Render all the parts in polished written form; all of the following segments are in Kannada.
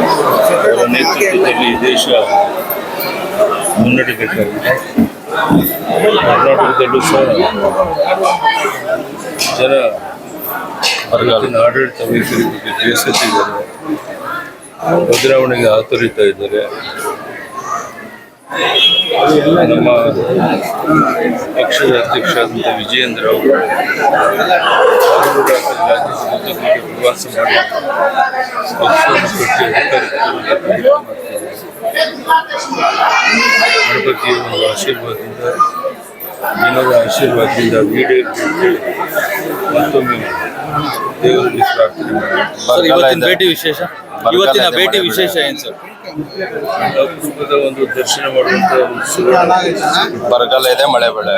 ಅವರ ನೇತೃತ್ವದಲ್ಲಿ ಈ ದೇಶ ಮುನ್ನಡೆಬೇಕಾಗಿದೆ. ಕರ್ನಾಟಕದಲ್ಲೂ ಸಹ ಜನ ಬರಗಾಲಿನ ಆಡಳಿತ ವೈಖರಿ ಬಗ್ಗೆ ಬೇಸತ್ತಿದ್ದಾರೆ, ಬದಲಾವಣೆಗೆ ಆತರಿತಾ ಇದ್ದಾರೆ. ನಮ್ಮ ಪಕ್ಷದ ಅಧ್ಯಕ್ಷ ಆದಂಥ ವಿಜಯೇಂದ್ರ ಅವರು ರಾಜ್ಯಸಭೆಗೆ ಪ್ರವಾಸ ಮಾಡಿ ಪಕ್ಷವನ್ನು ಕಟ್ಟಿ ಗಣಪತಿಯ ಒಂದು ಆಶೀರ್ವಾದದಿಂದ, ಜನರ ಆಶೀರ್ವಾದದಿಂದ ಈಡೇರಬೇಕು ಮತ್ತೊಮ್ಮೆ ದೇವರಲ್ಲಿ ಪ್ರಾರ್ಥನೆ ಮಾಡಿ. ಇವತ್ತಿನ ಭೇಟಿ ವಿಶೇಷ ಏನು ಸರ್? ಅಪರೂಪದ ಒಂದು ದರ್ಶನ ಮಾಡುವಂತ ಬರಗಾಲ ಇದೆ, ಮಳೆ ಬೆಳೆ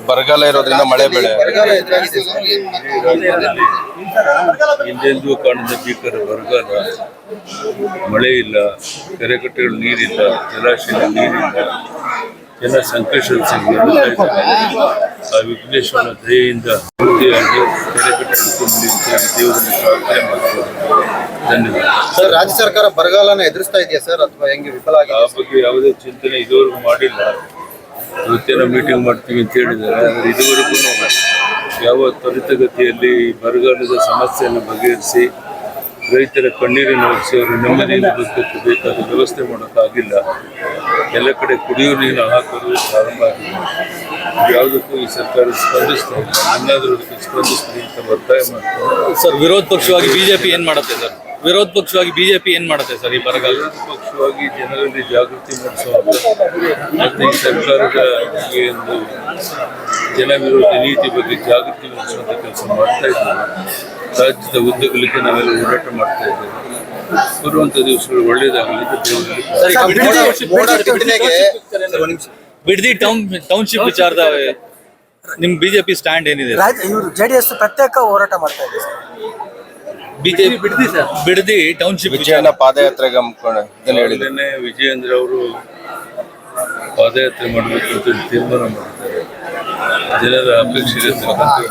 ಬರಗಾಲ ಇರೋದ್ರಿಂದ ಮಳೆ ಬೆಳೆ ಹಿಂದೆಂದೂ ಕಾಣದ ಭೀಕರ ಬರಗಾಲ, ಮಳೆ ಇಲ್ಲ, ಕೆರೆಕಟ್ಟೆಗಳು ನೀರಿಲ್ಲ, ಜಲಾಶಯ ನೀರಿಲ್ಲ, ಜನ ಸಂಕಷ್ಟದ ಆ ವಿಘ್ನೇಶ್ವರನ ದಯೆಯಿಂದ ಮುಕ್ತಿಯಾಗಿ ಕೆರೆಕಟ್ಟೆಗಳು ತುಂಬಿ ದೇವರಲ್ಲಿ ಪ್ರಾರ್ಥನೆ ಮಾಡ್ತಾರೆ. ಧನ್ಯವಾದ ಸರ್. ರಾಜ್ಯ ಸರ್ಕಾರ ಬರಗಾಲನ ಎದುರಿಸ್ತಾ ಇದೆಯಾ ಸರ್, ಅಥವಾ ಹೆಂಗೆ ವಿಫಲ ಆಗಿದೆ? ಆ ಬಗ್ಗೆ ಯಾವುದೇ ಚಿಂತನೆ ಇದುವರೆಗೂ ಮಾಡಿಲ್ಲ. ಇವತ್ತೇನೋ ಮೀಟಿಂಗ್ ಮಾಡ್ತೀವಿ ಅಂತ ಹೇಳಿದ್ದಾರೆ, ಆದರೆ ಇದುವರೆಗೂ ಯಾವ ತ್ವರಿತಗತಿಯಲ್ಲಿ ಬರಗಾಲದ ಸಮಸ್ಯೆಯನ್ನು ಬಗೆಹರಿಸಿ ರೈತರ ಕಣ್ಣೀರಿನ ಒರೆಸಿ ಅವರು ನೆಮ್ಮದಿಯಿಂದ ಬದುಕಕ್ಕೆ ಬೇಕಾದ ವ್ಯವಸ್ಥೆ ಮಾಡೋಕ್ಕಾಗಿಲ್ಲ. ಎಲ್ಲ ಕಡೆ ಕುಡಿಯುವ ನೀರಿನ ಹಾಕಲು ಪ್ರಾರಂಭ ಆಗಿದೆ. ಯಾವುದಕ್ಕೂ ಈ ಸರ್ಕಾರ ಸ್ಪಂದಿಸ್ತಾ ಇಲ್ಲ. ಇನ್ನಾದರೂ ಅದಕ್ಕೆ ಸ್ಪಂದಿಸ್ತೀವಿ ಅಂತ ಒತ್ತಾಯ ಮಾಡ್ತಾರೆ. ಸರ್, ವಿರೋಧ ಪಕ್ಷವಾಗಿ ಬಿಜೆಪಿ ಏನ್ ಮಾಡುತ್ತೆ ಸರ್? ವಿರೋಧ ಪಕ್ಷವಾಗಿ ಬಿಜೆಪಿ ಏನ್ ಮಾಡುತ್ತೆ ಸರ್ ಈ ಬರಗಾಲ? ವಿರೋಧ ಪಕ್ಷವಾಗಿ ಜನರಲ್ಲಿ ಜಾಗೃತಿ ಮೂಡಿಸುವಂತ ಮತ್ತು ಈ ಸರ್ಕಾರದ ಈ ಒಂದು ಜನ ವಿರೋಧಿ ನೀತಿ ಬಗ್ಗೆ ಜಾಗೃತಿ ಮೂಡಿಸುವಂತ ಕೆಲಸ ಮಾಡ್ತಾ ಇದ್ದಾರೆ. ರಾಜ್ಯದ ಉದ್ದಗಲಿಕ್ಕೆ ನಾವೆಲ್ಲ ಹೋರಾಟ ಮಾಡ್ತಾ ಇದ್ದೇವೆ. ಬರುವಂತ ದಿವಸಗಳು ಒಳ್ಳೇದಾಗಲಿ. ಬಿಡದಿ ಟೌನ್ಶಿಪ್ ವಿಚಾರದ ನಿಮ್ ಬಿಜೆಪಿ ಸ್ಟ್ಯಾಂಡ್ ಏನಿದೆ? ಜೆಡಿಎಸ್ ಪ್ರತ್ಯೇಕ ಹೋರಾಟ ಮಾಡ್ತಾ ಇದೆ. ಬಿಡದಿ ಟೌನ್ಶಿಪ್ ವಿಜಯನ ಪಾದಯಾತ್ರೆಗೆ ಹೇಳಿದ್ದೇನೆ. ವಿಜಯೇಂದ್ರ ಅವರು ಪಾದಯಾತ್ರೆ ಮಾಡಬೇಕು ಅಂತ ತೀರ್ಮಾನ ಮಾಡಿದ್ದಾರೆ. ಜನರ ಅಪೇಕ್ಷೆಗೆ ತಕ್ಕಂತೆ